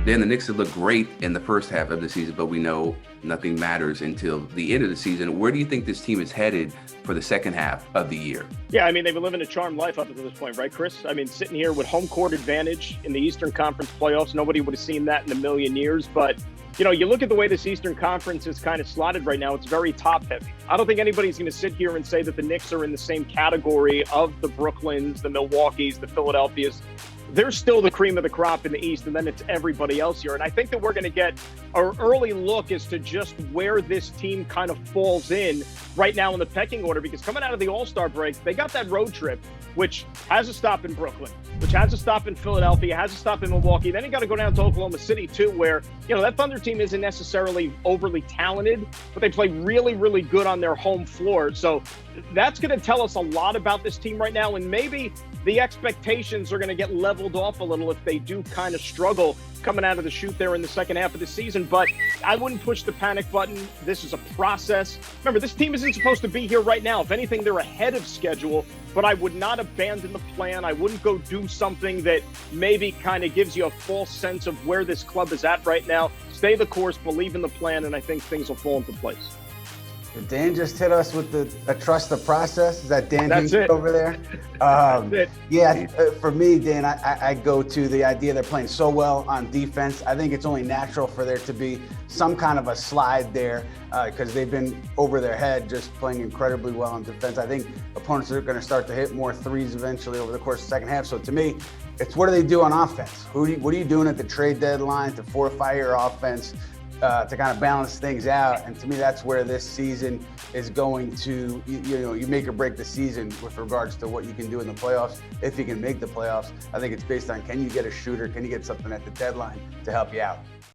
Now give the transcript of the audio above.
Then the Knicks have looked great in the first half of the season, but we know nothing matters until the end of the season. Where do you think this team is headed for the second half of the year? Yeah, I mean, they've been living a charmed life up until this point, right, Chris? I mean, sitting here with home court advantage in the Eastern Conference playoffs, nobody would have seen that in a million years. But, you know, you look at the way this Eastern Conference is kind of slotted right now, it's very top-heavy. I don't think anybody's going to sit here and say that the Knicks are in the same category of the Brooklyns, the Milwaukees, the Philadelphias. They're still the cream of the crop in the East, and then it's everybody else here. And I think that we're going to get an early look as to just where this team kind of falls in right now in the pecking order, because coming out of the All-Star break, they got that road trip, which has a stop in Brooklyn, which has a stop in Philadelphia, has a stop in Milwaukee. Then you got to go down to Oklahoma City, too, where, you know, that Thunder team isn't necessarily overly talented, but they play really, really good on their home floor. So that's going to tell us a lot about this team right now, and maybe the expectations are going to get leveled off a little if they do kind of struggle coming out of the chute there in the second half of the season. But I wouldn't push the panic button. This is a process. Remember, this team isn't supposed to be here right now. If anything, they're ahead of schedule, but I would not abandon the plan. I wouldn't go do something that maybe kind of gives you a false sense of where this club is at right now. Stay the course, believe in the plan, and I think things will fall into place. Dan just hit us with the trust the process. Is that Dan That's it. over there? That's it. Yeah, for me, Dan, I go to the idea they're playing so well on defense. I think it's only natural for there to be some kind of a slide there because they've been over their head just playing incredibly well on defense. I think opponents are going to start to hit more threes eventually over the course of the second half. So to me, it's what do they do on offense? What are you doing at the trade deadline to fortify your offense? To kind of balance things out, and to me that's where this season is going to, you make or break the season with regards to what you can do in the playoffs. If you can make the playoffs, I think it's based on, can you get a shooter, can you get something at the deadline to help you out?